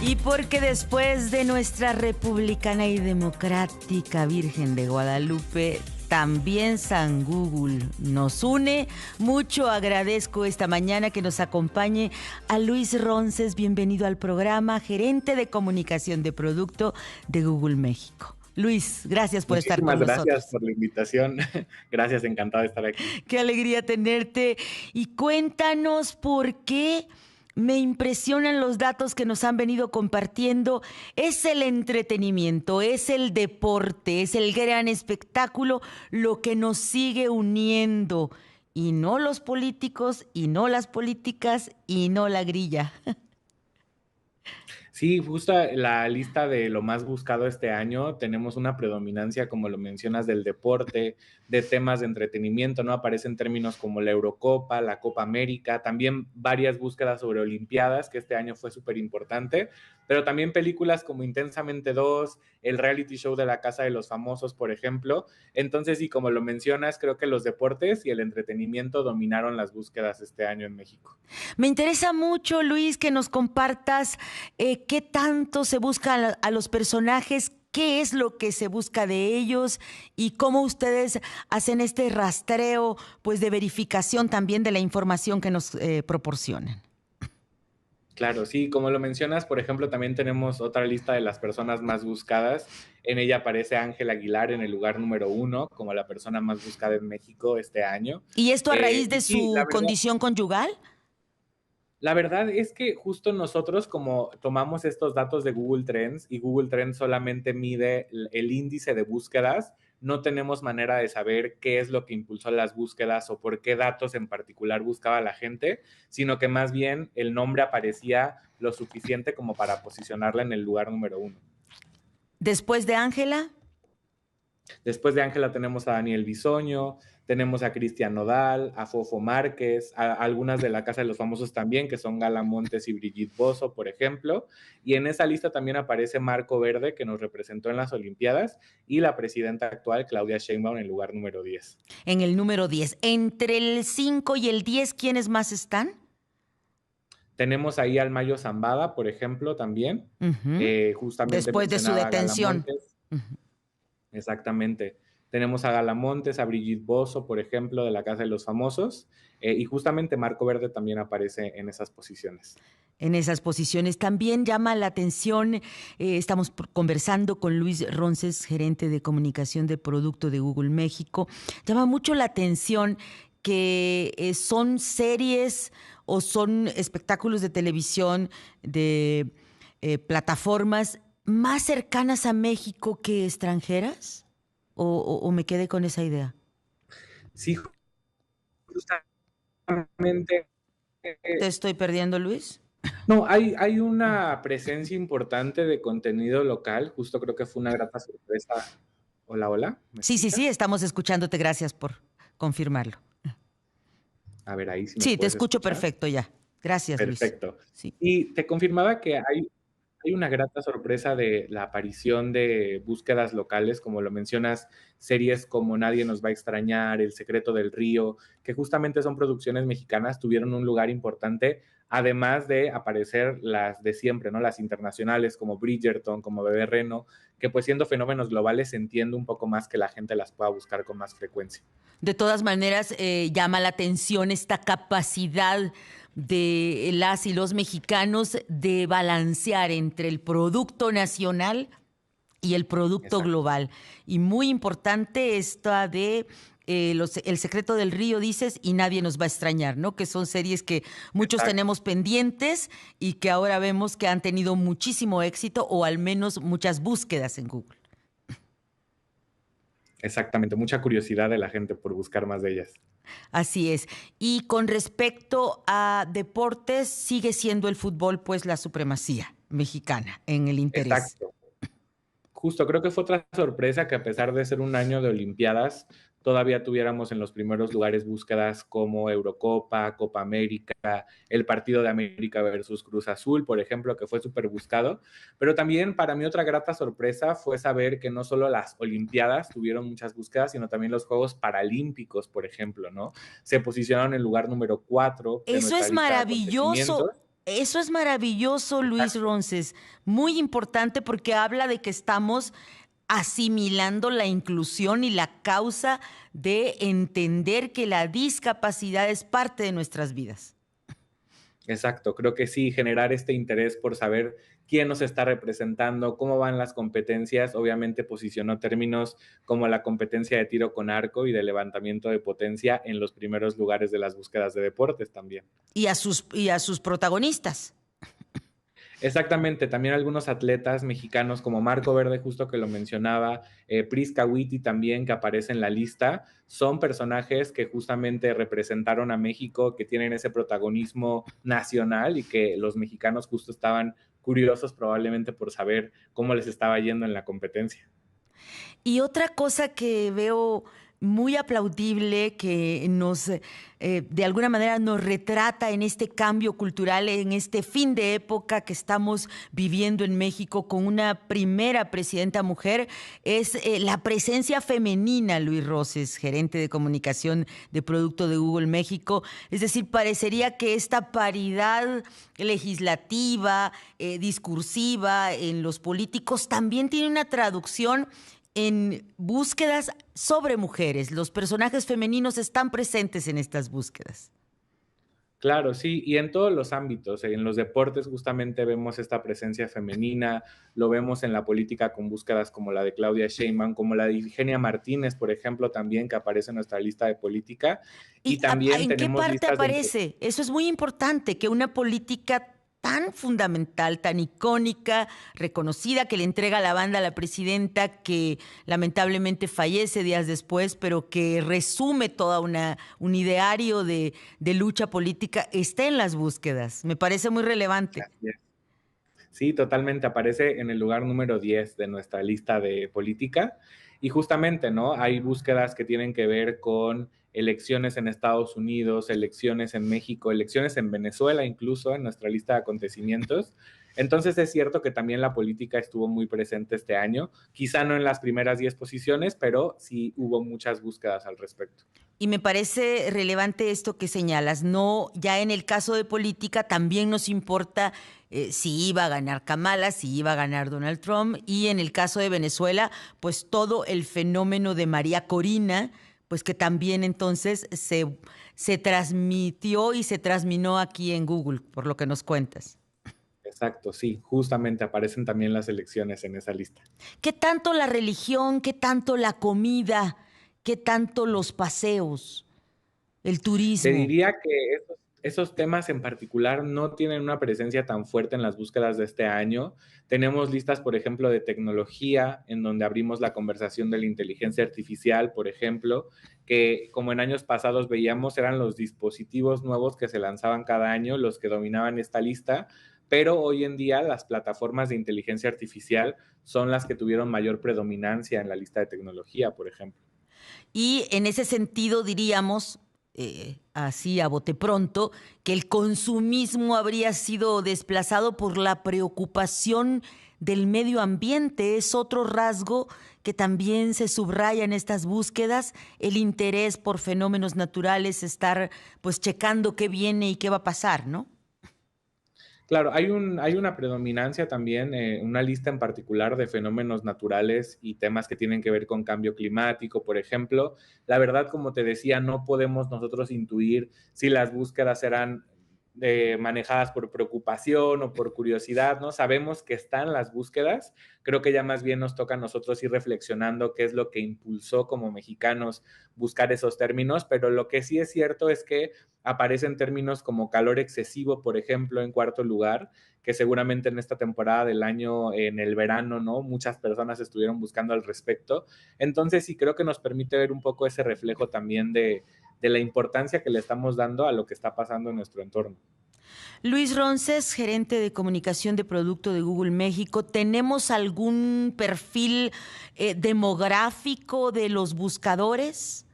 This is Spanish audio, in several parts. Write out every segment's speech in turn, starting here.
Y porque después de nuestra republicana y democrática Virgen de Guadalupe, también San Google nos une. Mucho agradezco esta mañana que nos acompañe a Luis Ronces. Bienvenido al programa, gerente de comunicación de producto de Google México. Luis, gracias por estar con nosotros. Muchísimas gracias por la invitación. Gracias, encantado de estar aquí. Qué alegría tenerte. Y cuéntanos por qué me impresionan los datos que nos han venido compartiendo. Es el entretenimiento, es el deporte, es el gran espectáculo lo que nos sigue uniendo. Y no los políticos, y no las políticas, y no la grilla. Sí, justo la lista de lo más buscado este año, tenemos una predominancia, como lo mencionas, del deporte, de temas de entretenimiento, ¿no? Aparecen términos como la Eurocopa, la Copa América, también varias búsquedas sobre Olimpiadas, que este año fue súper importante, pero también películas como Intensamente 2, el reality show de La Casa de los Famosos, por ejemplo. Entonces, y como lo mencionas, creo que los deportes y el entretenimiento dominaron las búsquedas este año en México. Me interesa mucho, Luis, que nos compartas qué tanto se busca a los personajes, qué es lo que se busca de ellos y cómo ustedes hacen este rastreo, pues, de verificación también de la información que nos proporcionan. Claro, sí, como lo mencionas, por ejemplo, también tenemos otra lista de las personas más buscadas. En ella aparece Ángel Aguilar en el lugar número 1 como la persona más buscada en México este año. ¿Y esto a raíz de Y sí, su condición conyugal? la verdad es que justo nosotros, como tomamos estos datos de Google Trends y Google Trends solamente mide el índice de búsquedas, no tenemos manera de saber qué es lo que impulsó las búsquedas o por qué datos en particular buscaba la gente, sino que más bien el nombre aparecía lo suficiente como para posicionarla en el lugar número 1. Después de Ángela. Después de Ángela tenemos a Daniel Bisoño, tenemos a Cristian Nodal, a Fofo Márquez, a algunas de la Casa de los Famosos también, que son Gala Montes y Brigitte Bosso, por ejemplo. Y en esa lista también aparece Marco Verde, que nos representó en las Olimpiadas, y la presidenta actual, Claudia Sheinbaum, en el lugar número 10. En el número 10. Entre el 5 y el 10, ¿quiénes más están? Tenemos ahí al Mayo Zambada, por ejemplo, también. Justamente después de su detención. Exactamente. Tenemos a Galamontes, a Brigitte Bosso, por ejemplo, de la Casa de los Famosos, y justamente Marco Verde también aparece en esas posiciones. En esas posiciones también llama la atención, estamos conversando con Luis Ronces, gerente de comunicación de producto de Google México, llama mucho la atención que son series o son espectáculos de televisión, de plataformas más cercanas a México que extranjeras, o me quedé con esa idea. Sí, justamente. ¿Te estoy perdiendo, Luis? No, hay una presencia importante de contenido local, justo creo que fue una grata sorpresa. Hola, hola. Sí, estamos escuchándote, gracias por confirmarlo. A ver, ahí sí me Sí, te puedes escucho escuchar. Perfecto ya. Gracias, Perfecto. Luis. Sí. Y te confirmaba que hay una grata sorpresa de la aparición de búsquedas locales, como lo mencionas, series como Nadie nos va a extrañar, El secreto del río, que justamente son producciones mexicanas, tuvieron un lugar importante, además de aparecer las de siempre, ¿no? Las internacionales como Bridgerton, como Bebé Reno, que pues siendo fenómenos globales se entiende un poco más que la gente las pueda buscar con más frecuencia. De todas maneras, llama la atención esta capacidad de las y los mexicanos de balancear entre el producto nacional y el producto global. Y muy importante esta de El secreto del río, dices, y Nadie nos va a extrañar, ¿no? Que son series que muchos tenemos pendientes y que ahora vemos que han tenido muchísimo éxito o al menos muchas búsquedas en Google. Exactamente, mucha curiosidad de la gente por buscar más de ellas. Así es. Y con respecto a deportes, sigue siendo el fútbol, pues, la supremacía mexicana en el interés. Exacto. Justo, creo que fue otra sorpresa que a pesar de ser un año de Olimpiadas, todavía tuviéramos en los primeros lugares búsquedas como Eurocopa, Copa América, el partido de América versus Cruz Azul, por ejemplo, que fue súper buscado. Pero también para mí otra grata sorpresa fue saber que no solo las Olimpiadas tuvieron muchas búsquedas, sino también los Juegos Paralímpicos, por ejemplo, ¿no? Se posicionaron en el lugar número 4 de Eso nuestra es lista de maravilloso. acontecimientos. Eso es maravilloso, Luis Ronces. Muy importante porque habla de que estamos asimilando la inclusión y la causa de entender que la discapacidad es parte de nuestras vidas. Exacto, creo que sí, generar este interés por saber quién nos está representando, cómo van las competencias. Obviamente posicionó términos como la competencia de tiro con arco y de levantamiento de potencia en los primeros lugares de las búsquedas de deportes también. Y a sus protagonistas. Exactamente, también algunos atletas mexicanos como Marco Verde, justo que lo mencionaba, Prisca Witty también, que aparece en la lista, son personajes que justamente representaron a México, que tienen ese protagonismo nacional y que los mexicanos justo estaban curiosos probablemente por saber cómo les estaba yendo en la competencia. Y otra cosa que veo muy aplaudible, que nos, de alguna manera nos retrata en este cambio cultural, en este fin de época que estamos viviendo en México con una primera presidenta mujer, es la presencia femenina, Luis Roses, gerente de comunicación de producto de Google México. Es decir, parecería que esta paridad legislativa, discursiva en los políticos también tiene una traducción en búsquedas sobre mujeres. Los personajes femeninos están presentes en estas búsquedas. Claro, sí, y en todos los ámbitos, en los deportes justamente vemos esta presencia femenina, lo vemos en la política con búsquedas como la de Claudia Sheinbaum, como la de Virginia Martínez, por ejemplo, también que aparece en nuestra lista de política, y ¿Y también en qué tenemos parte listas de... aparece? Eso es muy importante, que una política tan fundamental, tan icónica, reconocida, que le entrega la banda a la presidenta, que lamentablemente fallece días después, pero que resume toda un ideario de lucha política, está en las búsquedas. Me parece muy relevante. Así es. Sí, totalmente, aparece en el lugar número 10 de nuestra lista de política. Y justamente, ¿no? Hay búsquedas que tienen que ver con elecciones en Estados Unidos, elecciones en México, elecciones en Venezuela, incluso en nuestra lista de acontecimientos. Entonces es cierto que también la política estuvo muy presente este año, quizá no en las primeras 10 posiciones, pero sí hubo muchas búsquedas al respecto. Y me parece relevante esto que señalas. No, ya en el caso de política también nos importa si iba a ganar Kamala, si iba a ganar Donald Trump. Y en el caso de Venezuela, pues todo el fenómeno de María Corina, pues que también entonces se transmitió y se transminó aquí en Google, por lo que nos cuentas. Exacto, sí, justamente aparecen también las elecciones en esa lista. ¿Qué tanto la religión, qué tanto la comida, qué tanto los paseos, el Te turismo? diría que esos temas en particular no tienen una presencia tan fuerte en las búsquedas de este año. Tenemos listas, por ejemplo, de tecnología, en donde abrimos la conversación de la inteligencia artificial, por ejemplo, que como en años pasados veíamos eran los dispositivos nuevos que se lanzaban cada año los que dominaban esta lista, pero hoy en día las plataformas de inteligencia artificial son las que tuvieron mayor predominancia en la lista de tecnología, por ejemplo. Y en ese sentido diríamos, así a bote pronto, que el consumismo habría sido desplazado por la preocupación del medio ambiente. Es otro rasgo que también se subraya en estas búsquedas, el interés por fenómenos naturales, estar pues checando qué viene y qué va a pasar, ¿no? Claro, hay una predominancia también, una lista en particular de fenómenos naturales y temas que tienen que ver con cambio climático, por ejemplo. La verdad, como te decía, no podemos nosotros intuir si las búsquedas eran manejadas por preocupación o por curiosidad, ¿no? Sabemos que están las búsquedas, creo que ya más bien nos toca a nosotros ir reflexionando qué es lo que impulsó como mexicanos buscar esos términos, pero lo que sí es cierto es que aparecen términos como calor excesivo, por ejemplo, en cuarto lugar, que seguramente en esta temporada del año, en el verano, ¿no? Muchas personas estuvieron buscando al respecto. Entonces sí creo que nos permite ver un poco ese reflejo también de la importancia que le estamos dando a lo que está pasando en nuestro entorno. Luis Ronces, gerente de comunicación de producto de Google México. ¿Tenemos algún perfil demográfico de los buscadores?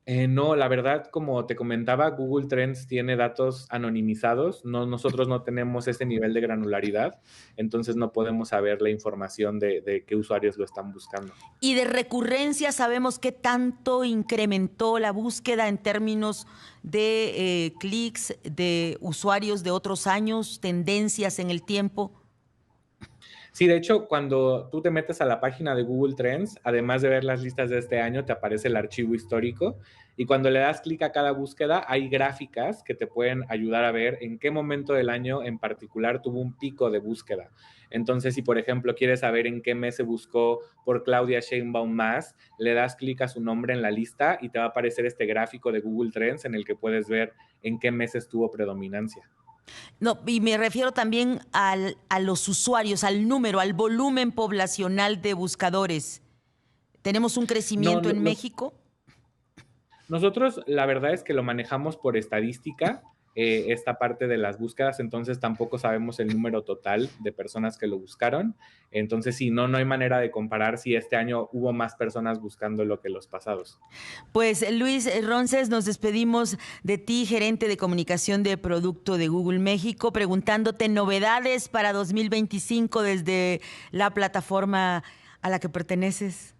No, la verdad, como te comentaba, Google Trends tiene datos anonimizados. No, nosotros no tenemos ese nivel de granularidad, entonces no podemos saber la información de qué usuarios lo están buscando. Y de recurrencia, ¿sabemos qué tanto incrementó la búsqueda en términos de clics de usuarios de otros años, tendencias en el tiempo? Sí, de hecho, cuando tú te metes a la página de Google Trends, además de ver las listas de este año, te aparece el archivo histórico y cuando le das clic a cada búsqueda, hay gráficas que te pueden ayudar a ver en qué momento del año en particular tuvo un pico de búsqueda. Entonces, si por ejemplo quieres saber en qué mes se buscó por Claudia Sheinbaum más, le das clic a su nombre en la lista y te va a aparecer este gráfico de Google Trends en el que puedes ver en qué meses tuvo predominancia. No, y me refiero también a los usuarios, al número, al volumen poblacional de buscadores. ¿Tenemos un No, crecimiento en México? nosotros la verdad es que lo manejamos por estadística, esta parte de las búsquedas, entonces tampoco sabemos el número total de personas que lo buscaron. Entonces, sí, no hay manera de comparar si este año hubo más personas buscándolo que los pasados. Pues Luis Ronces, nos despedimos de ti, gerente de comunicación de producto de Google México, preguntándote novedades para 2025 desde la plataforma a la que perteneces.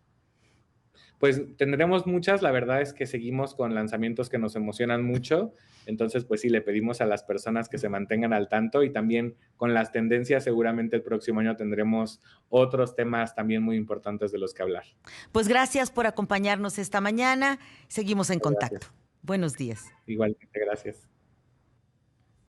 Pues tendremos muchas, la verdad es que seguimos con lanzamientos que nos emocionan mucho, entonces pues sí, le pedimos a las personas que se mantengan al tanto y también con las tendencias seguramente el próximo año tendremos otros temas también muy importantes de los que hablar. Pues gracias por acompañarnos esta mañana. Seguimos en contacto. Gracias. Buenos días. Igualmente, gracias.